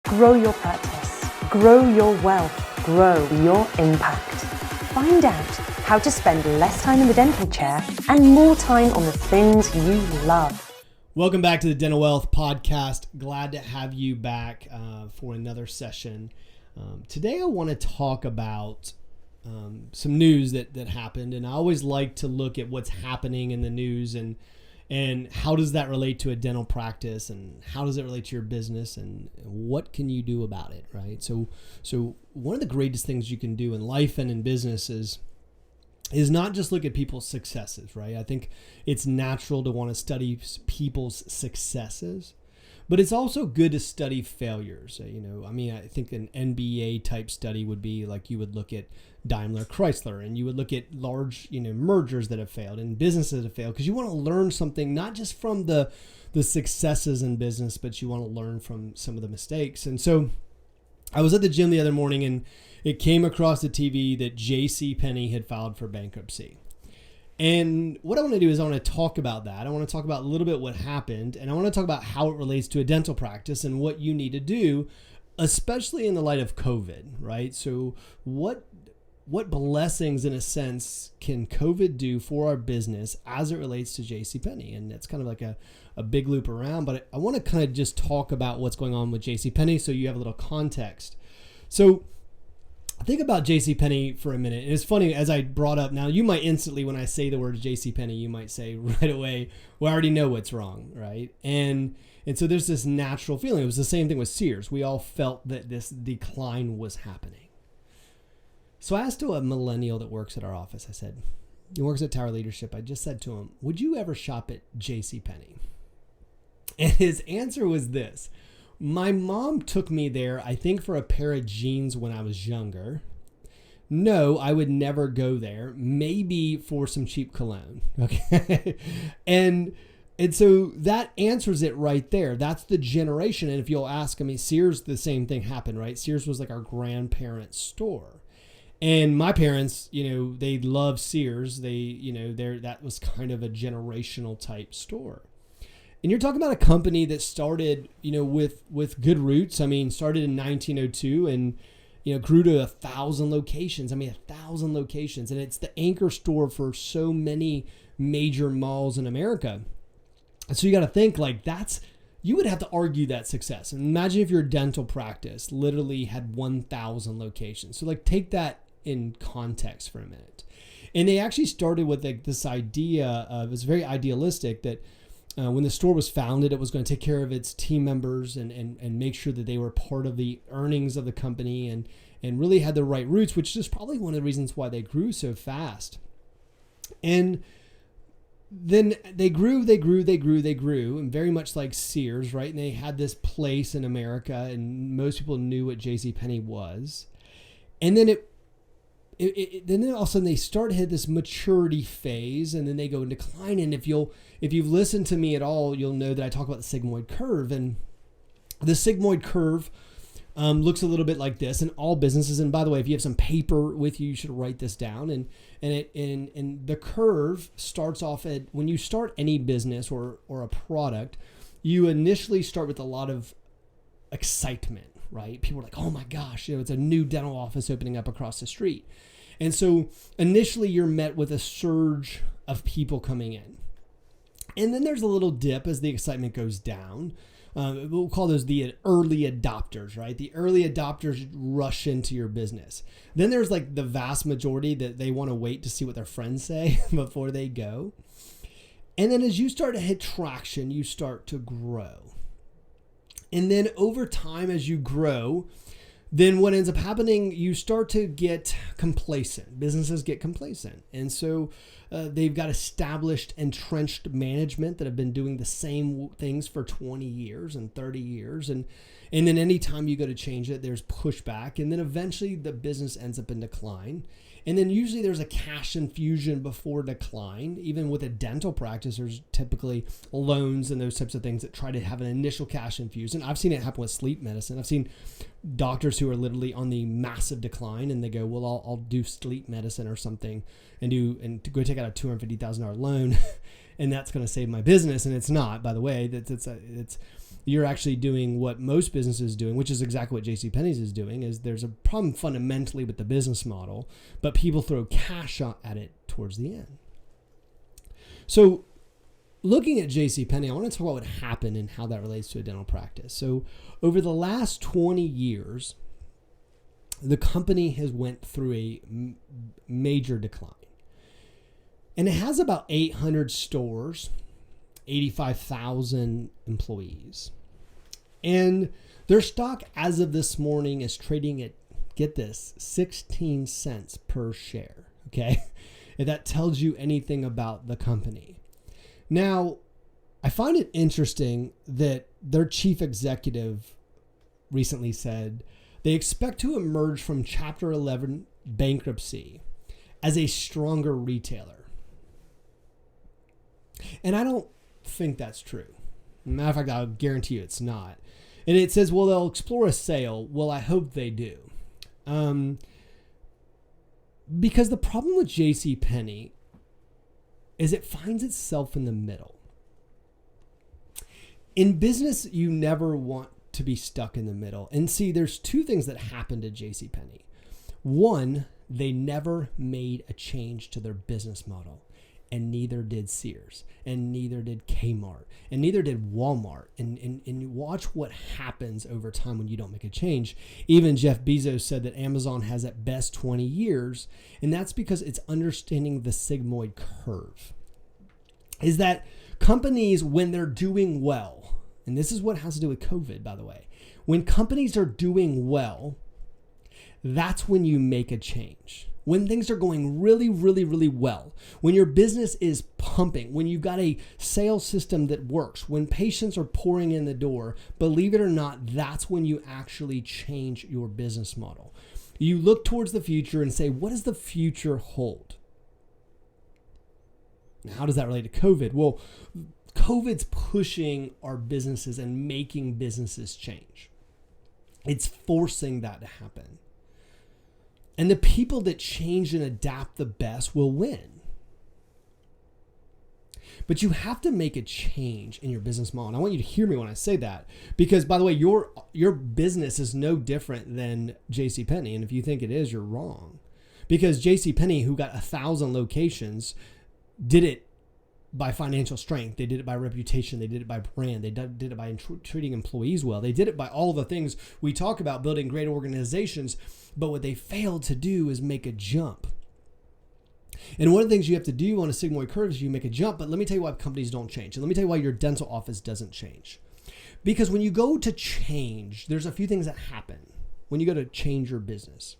Grow your practice, grow your wealth, grow your impact. Find out how to spend less time in the dental chair and more time on the things you love. Welcome back to the Dental Wealth Podcast. Glad to have you back for another session. Today I want to talk about some news that happened, and I always like to look at what's happening in the news and how does that relate to a dental practice, and how does it relate to your business, and what can you do about it, right? So one of the greatest things you can do in life and in business is not just look at people's successes, right? I think it's natural to want to study people's successes, but it's also good to study failures. I think an NBA type study would be like you would look at Daimler Chrysler, and you would look at large, mergers that have failed and businesses that have failed, because you want to learn something not just from the successes in business, but you want to learn from some of the mistakes. And so I was at the gym the other morning, and it came across the TV that JCPenney had filed for bankruptcy. And what I want to do is I want to talk about that. I want to talk about a little bit what happened, and I want to talk about how it relates to a dental practice and what you need to do, especially in the light of COVID, right? So what blessings, in a sense, can COVID do for our business as it relates to JCPenney? And that's kind of like a big loop around, but I want to kind of just talk about what's going on with JCPenney so you have a little context. So think about JCPenney for a minute. And it's funny, as I brought up, now you might instantly, when I say the word JCPenney, you might say right away, well, I already know what's wrong, right? And so there's this natural feeling. It was the same thing with Sears. We all felt that this decline was happening. So I asked to a millennial that works at our office, I said, he works at Tower Leadership. I just said to him, would you ever shop at JCPenney? And his answer was this: my mom took me there, I think, for a pair of jeans when I was younger. No, I would never go there. Maybe for some cheap cologne. Okay. And so that answers it right there. That's the generation. And if you'll ask, Sears, the same thing happened, right? Sears was like our grandparents' store. And my parents, they love Sears. That was kind of a generational type store. And you're talking about a company that started, with good roots. Started in 1902 and, grew to 1,000 locations. 1,000 locations. And it's the anchor store for so many major malls in America. And so you got to think you would have to argue that success. And imagine if your dental practice literally had 1,000 locations. So take that in context for a minute. And they actually started with this idea of, it's very idealistic, that when the store was founded, it was going to take care of its team members and make sure that they were part of the earnings of the company and really had the right roots, which is probably one of the reasons why they grew so fast. And then they grew, and very much like Sears, right? And they had this place in America, and most people knew what JCPenney was. And then then all of a sudden they start to hit this maturity phase, and then they go in decline. And if you've listened to me at all, you'll know that I talk about the sigmoid curve. And the sigmoid curve looks a little bit like this in all businesses. And by the way, if you have some paper with you, you should write this down. And the curve starts off at, when you start any business or a product, you initially start with a lot of excitement, right? People are like, oh my gosh, it's a new dental office opening up across the street. And so initially you're met with a surge of people coming in. And then there's a little dip as the excitement goes down. We'll call those the early adopters, right? The early adopters rush into your business. Then there's the vast majority that they want to wait to see what their friends say before they go. And then as you start to hit traction, you start to grow. And then over time, as you grow, then what ends up happening, you start to get complacent. Businesses get complacent. And so they've got established, entrenched management that have been doing the same things for 20 years and 30 years. And then anytime you go to change it, there's pushback. And then eventually the business ends up in decline. And then usually there's a cash infusion before decline. Even with a dental practice, there's typically loans and those types of things that try to have an initial cash infusion. I've seen it happen with sleep medicine. I've seen doctors who are literally on the massive decline, and they go, well, I'll do sleep medicine or something and to go take out a $250,000 loan and that's going to save my business. And it's not, by the way. you're actually doing what most businesses doing, which is exactly what JCPenney's is doing, is there's a problem fundamentally with the business model, but people throw cash at it towards the end. So looking at JCPenney, I want to talk about what happened and how that relates to a dental practice. So over the last 20 years, the company has went through a major decline. And it has about 800 stores, 85,000 employees. And their stock as of this morning is trading at, get this, 16 cents per share. Okay. If that tells you anything about the company. Now, I find it interesting that their chief executive recently said they expect to emerge from Chapter 11 bankruptcy as a stronger retailer. And I don't think that's true. Matter of fact, I'll guarantee you it's not. And it says, well, they'll explore a sale. Well, I hope they do. Because the problem with JCPenney is it finds itself in the middle. In business, you never want to be stuck in the middle. And see, there's two things that happened to JCPenney. One, they never made a change to their business model. And neither did Sears, and neither did Kmart, and neither did Walmart. And you watch what happens over time when you don't make a change. Even Jeff Bezos said that Amazon has at best 20 years, and that's because it's understanding the sigmoid curve. Is that companies, when they're doing well, and this is what has to do with COVID, by the way, when companies are doing well, that's when you make a change. When things are going really, really, really well, when your business is pumping, when you've got a sales system that works, when patients are pouring in the door, believe it or not, that's when you actually change your business model. You look towards the future and say, what does the future hold? Now, how does that relate to COVID? Well, COVID's pushing our businesses and making businesses change. It's forcing that to happen. And the people that change and adapt the best will win. But you have to make a change in your business model. And I want you to hear me when I say that. Because, by the way, your business is no different than JCPenney. And if you think it is, you're wrong. Because JCPenney, who got 1,000 locations, did it by financial strength. They did it by reputation. They did it by brand. They did it by treating employees well. They did it by all the things we talk about, building great organizations. But what they failed to do is make a jump. And one of the things you have to do on a sigmoid curve is you make a jump. But let me tell you why companies don't change. And let me tell you why your dental office doesn't change. Because when you go to change, there's a few things that happen when you go to change your business.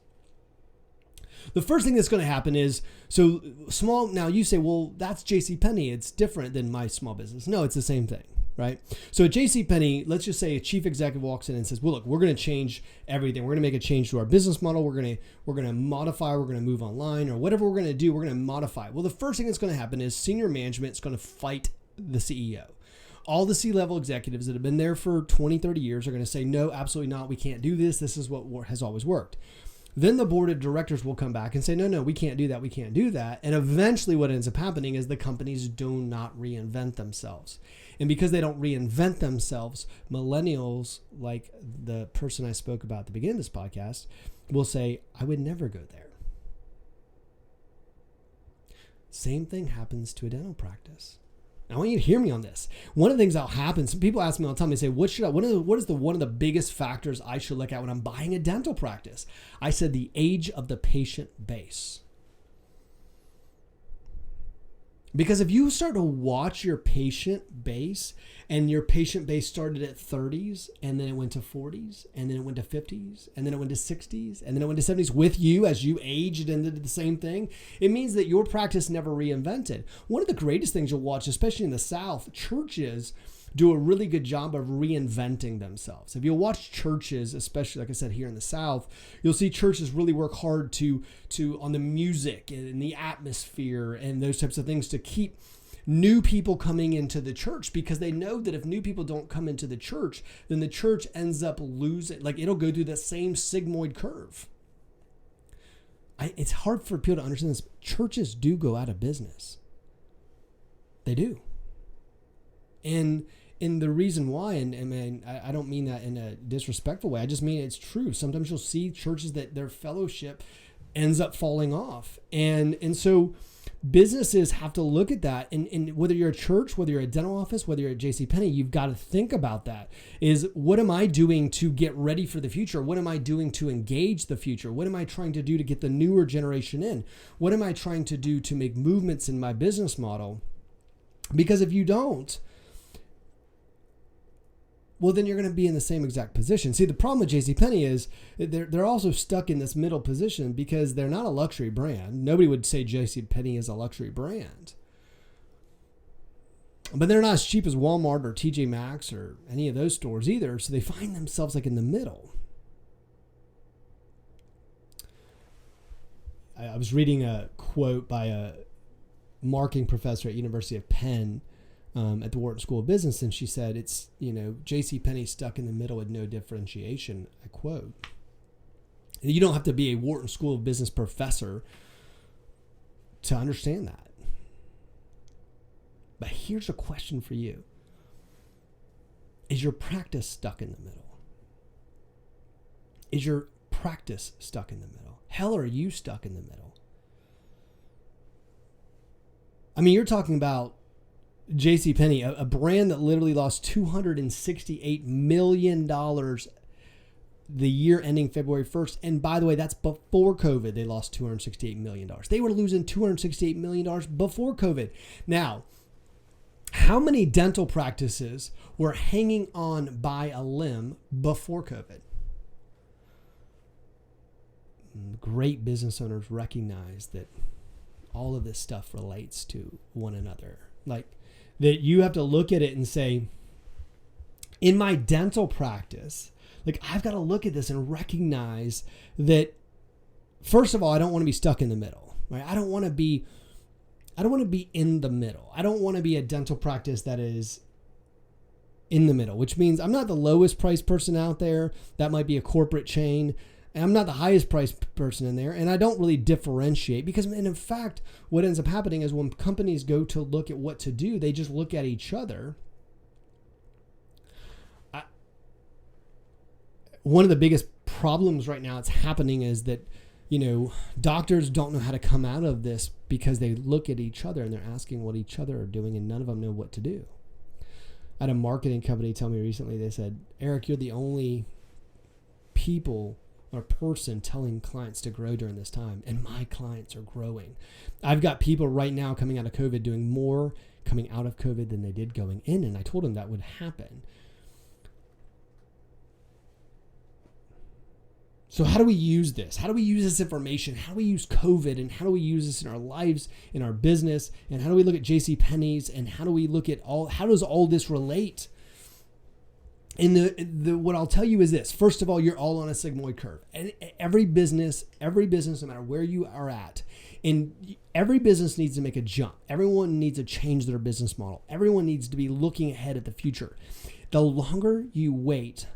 The first thing that's going to happen is, so small, now you say, well, that's JCPenney. It's different than my small business. No, it's the same thing, right? So at JCPenney, let's just say a chief executive walks in and says, well, look, we're going to change everything. We're going to make a change to our business model. We're going to modify, we're going to move online, or whatever we're going to do, we're going to modify. Well, the first thing that's going to happen is senior management is going to fight the CEO. All the C-level executives that have been there for 20, 30 years are going to say, no, absolutely not. We can't do this. This is what has always worked. Then the board of directors will come back and say, no, we can't do that. We can't do that. And eventually what ends up happening is the companies do not reinvent themselves. And because they don't reinvent themselves, millennials, like the person I spoke about at the beginning of this podcast, will say, I would never go there. Same thing happens to a dental practice. I want you to hear me on this. One of the things that'll happen, some people ask me all the time, they say, what is one of the biggest factors I should look at when I'm buying a dental practice? I said the age of the patient base. Because if you start to watch your patient base, and your patient base started at 30s, and then it went to 40s, and then it went to 50s, and then it went to 60s, and then it went to 70s with you as you aged and did the same thing, it means that your practice never reinvented. One of the greatest things you'll watch, especially in the South, churches do a really good job of reinventing themselves. If you watch churches, especially like I said here in the South, you'll see churches really work hard to on the music and the atmosphere and those types of things to keep new people coming into the church, because they know that if new people don't come into the church, then the church ends up losing, like it'll go through the same sigmoid curve. It's hard for people to understand this. Churches do go out of business. They do. And And the reason why, and man, I don't mean that in a disrespectful way. I just mean it's true. Sometimes you'll see churches that their fellowship ends up falling off. And so businesses have to look at that. And whether you're a church, whether you're a dental office, whether you're at JCPenney, you've got to think about that. Is what am I doing to get ready for the future? What am I doing to engage the future? What am I trying to do to get the newer generation in? What am I trying to do to make movements in my business model? Because if you don't, well, then you're going to be in the same exact position. See, the problem with JCPenney is they're also stuck in this middle position because they're not a luxury brand. Nobody would say JCPenney is a luxury brand. But they're not as cheap as Walmart or TJ Maxx or any of those stores either. So they find themselves like in the middle. I was reading a quote by a marketing professor at University of Penn at the Wharton School of Business, and she said, it's, JCPenney stuck in the middle with no differentiation. I quote. You don't have to be a Wharton School of Business professor to understand that. But here's a question for you. Is your practice stuck in the middle? Is your practice stuck in the middle? Hell, are you stuck in the middle? I mean, you're talking about JCPenney, a brand that literally lost $268 million the year ending February 1st. And by the way, that's before COVID. They lost $268 million. They were losing $268 million before COVID. Now, how many dental practices were hanging on by a limb before COVID? Great business owners recognize that all of this stuff relates to one another. Like that you have to look at it and say, in my dental practice, like I've got to look at this and recognize that, first of all, I don't want to be stuck in the middle, right? I don't want to be in the middle. I don't want to be a dental practice that is in the middle, which means I'm not the lowest priced person out there. That might be a corporate chain. And I'm not the highest priced person in there. And I don't really differentiate because, and in fact, what ends up happening is when companies go to look at what to do, they just look at each other. One of the biggest problems right now that's happening is that, doctors don't know how to come out of this because they look at each other and they're asking what each other are doing and none of them know what to do. I had a marketing company tell me recently, they said, Eric, you're the only people or person telling clients to grow during this time, and my clients are growing. I've got people right now coming out of COVID doing more coming out of COVID than they did going in, and I told them that would happen. So how do we use this? How do we use this information? How do we use COVID, and how do we use this in our lives, in our business, and how do we look at JCPenney's, and how do we look at how does all this relate? And the what I'll tell you is this. First of all, you're all on a sigmoid curve. And every business, no matter where you are at, and every business needs to make a jump. Everyone needs to change their business model. Everyone needs to be looking ahead at the future. The longer you wait,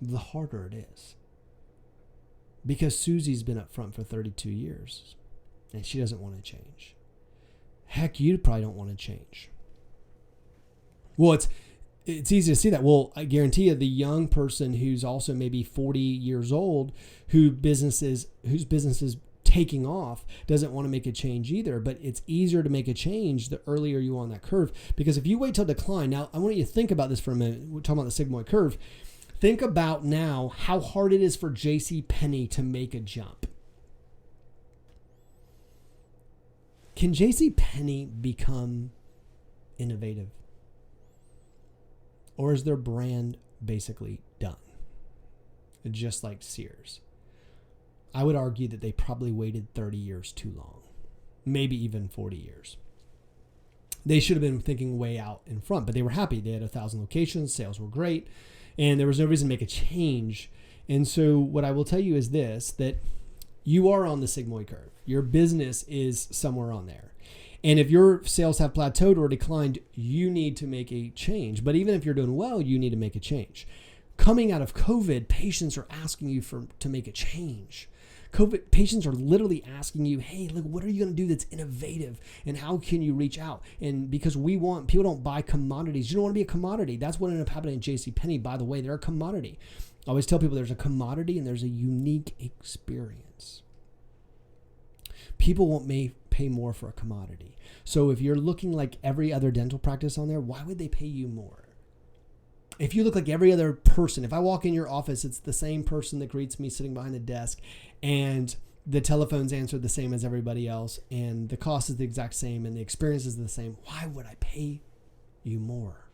the harder it is. Because Susie's been up front for 32 years, and she doesn't want to change. Heck, you probably don't want to change. Well, it's easy to see that. Well, I guarantee you the young person who's also maybe 40 years old, whose business is taking off, doesn't want to make a change either. But it's easier to make a change the earlier you are on that curve. Because if you wait till decline, now I want you to think about this for a minute. We're talking about the sigmoid curve. Think about now how hard it is for JCPenney to make a jump. Can JCPenney become innovative? Or is their brand basically done? Just like Sears. I would argue that they probably waited 30 years too long. Maybe even 40 years. They should have been thinking way out in front, but they were happy. They had 1,000 locations, sales were great, and there was no reason to make a change. And so what I will tell you is this, that you are on the sigmoid curve. Your business is somewhere on there. And if your sales have plateaued or declined, you need to make a change. But even if you're doing well, you need to make a change. Coming out of COVID, patients are asking you to make a change. COVID patients are literally asking you, hey, look, what are you going to do that's innovative? And how can you reach out? And because people don't buy commodities. You don't want to be a commodity. That's what ended up happening at JCPenney. By the way, they're a commodity. I always tell people there's a commodity and there's a unique experience. People won't pay more for a commodity. So if you're looking like every other dental practice on there, why would they pay you more? If you look like every other person, if I walk in your office, it's the same person that greets me sitting behind the desk, and the telephone's answered the same as everybody else, and the cost is the exact same, and the experience is the same, why would I pay you more?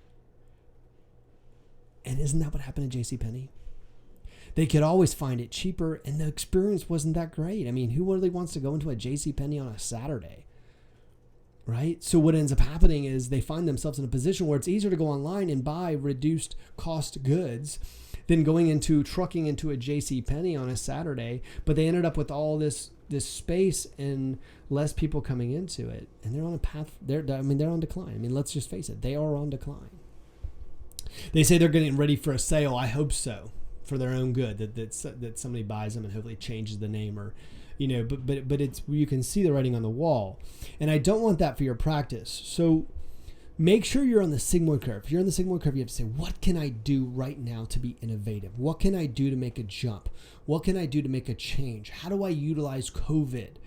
And isn't that what happened at JCPenney? They could always find it cheaper, and the experience wasn't that great. I mean, who really wants to go into a JCPenney on a Saturday? Right? So what ends up happening is they find themselves in a position where it's easier to go online and buy reduced cost goods than trucking into a JCPenney on a Saturday. But they ended up with all this space and less people coming into it. And they're on a path. They're on decline. I mean, let's just face it. They are on decline. They say they're getting ready for a sale. I hope so, for their own good, that somebody buys them and hopefully changes the name, or but it's, you can see the writing on the wall. And I don't want that for your practice. So make sure you're on the sigmoid curve. If you're on the sigmoid curve, you have to say, what can I do right now to be innovative? What can I do to make a jump? What can I do to make a change? How do I utilize COVID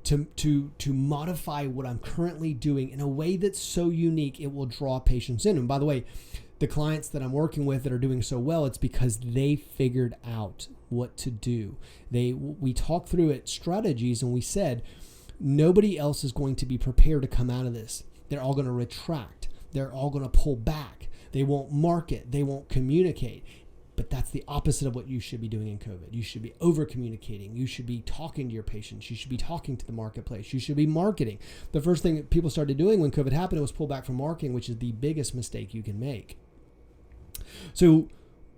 to modify what I'm currently doing in a way that's so unique it will draw patients in? And by the way, the clients that I'm working with that are doing so well, it's because they figured out what to do. We talked through it, strategies, and we said nobody else is going to be prepared to come out of this. They're all going to retract. They're all going to pull back. They won't market. They won't communicate. But that's the opposite of what you should be doing in COVID. You should be over communicating. You should be talking to your patients. You should be talking to the marketplace. You should be marketing. The first thing that people started doing when COVID happened was pull back from marketing, which is the biggest mistake you can make. So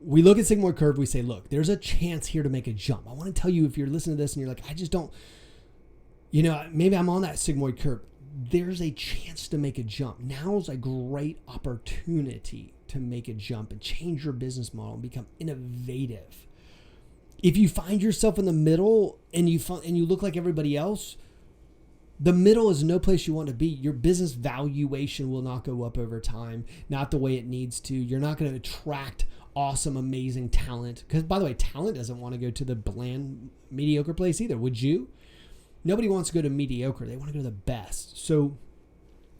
we look at sigmoid curve. We say, look, there's a chance here to make a jump. I want to tell you, if you're listening to this and you're like, I just don't, maybe I'm on that sigmoid curve. There's a chance to make a jump. Now's a great opportunity to make a jump and change your business model and become innovative. If you find yourself in the middle and you look like everybody else, the middle is no place you want to be. Your business valuation will not go up over time, not the way it needs to. You're not going to attract awesome, amazing talent. Because, by the way, talent doesn't want to go to the bland, mediocre place either. Would you? Nobody wants to go to mediocre. They want to go to the best. So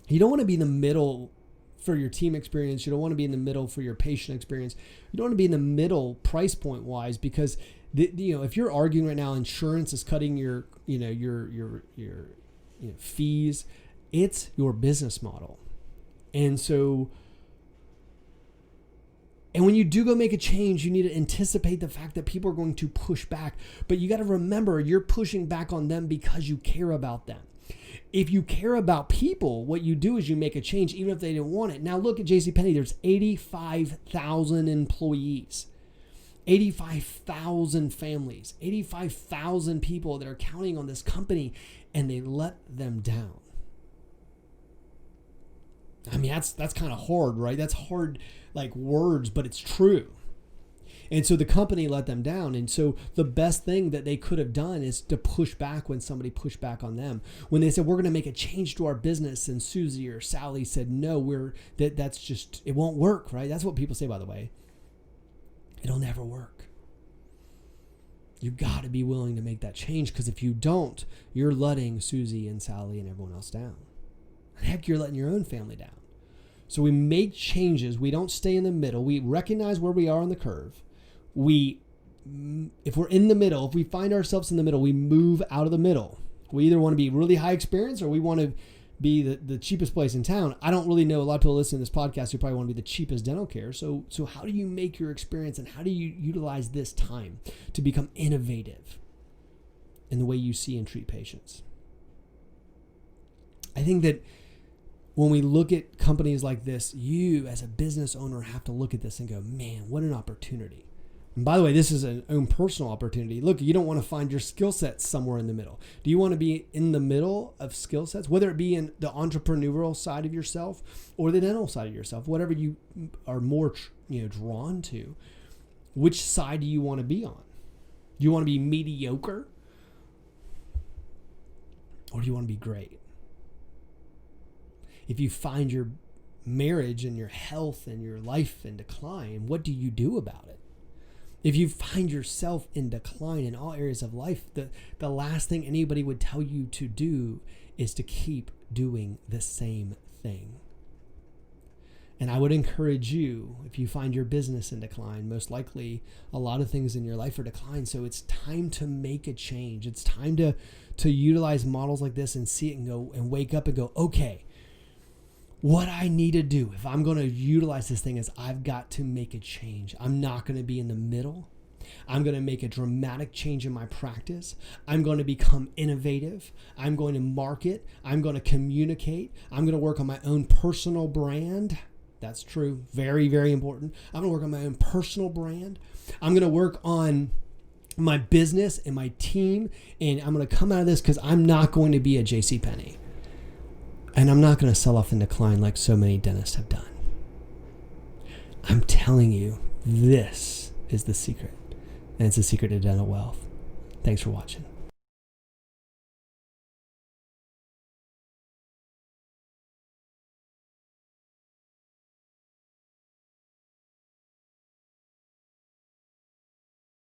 you don't want to be in the middle for your team experience. You don't want to be in the middle for your patient experience. You don't want to be in the middle price point wise, because if you're arguing right now, insurance is cutting your fees. It's your business model. And so, and when you do go make a change, you need to anticipate the fact that people are going to push back. But you got to remember, you're pushing back on them because you care about them. If you care about people, what you do is you make a change even if they didn't want it. Now look at JCPenney. There's 85,000 employees, 85,000 families, 85,000 people that are counting on this company, and they let them down. I mean, that's kind of hard, right? That's hard, like words, but it's true. And so the company let them down. And so the best thing that they could have done is to push back when somebody pushed back on them. When they said, we're going to make a change to our business, and Susie or Sally said, no, that's just, it won't work, right? That's what people say, by the way. It'll never work. You got to be willing to make that change, because if you don't, you're letting Susie and Sally and everyone else down. And heck, you're letting your own family down. So we make changes. We don't stay in the middle. We recognize where we are on the curve. If we're in the middle, if we find ourselves in the middle, we move out of the middle. We either want to be really high experience, or we want to be the cheapest place in town. I don't really know. A lot of people listening to this podcast who probably want to be the cheapest dental care. So how do you make your experience, and how do you utilize this time to become innovative in the way you see and treat patients? I think that when we look at companies like this, you as a business owner have to look at this and go, man, what an opportunity. And by the way, this is an own personal opportunity. Look, you don't want to find your skill sets somewhere in the middle. Do you want to be in the middle of skill sets, whether it be in the entrepreneurial side of yourself or the dental side of yourself, whatever you are more drawn to? Which side do you want to be on? Do you want to be mediocre, Or do you want to be great? If you find your marriage and your health and your life in decline, what do you do about it? If you find yourself in decline in all areas of life, the last thing anybody would tell you to do is to keep doing the same thing. And I would encourage you, if you find your business in decline, most likely a lot of things in your life are declined. So it's time to make a change. It's time to utilize models like this and see it and go and wake up and go, okay, what I need to do if I'm going to utilize this thing is I've got to make a change. I'm not going to be in the middle. I'm going to make a dramatic change in my practice. I'm going to become innovative. I'm going to market. I'm going to communicate. I'm going to work on my own personal brand. That's true. Very, very important. I'm going to work on my own personal brand. I'm going to work on my business and my team. And I'm going to come out of this because I'm not going to be a JCPenney. And I'm not going to sell off in decline like so many dentists have done. I'm telling you, this is the secret. And it's the secret to dental wealth. Thanks for watching.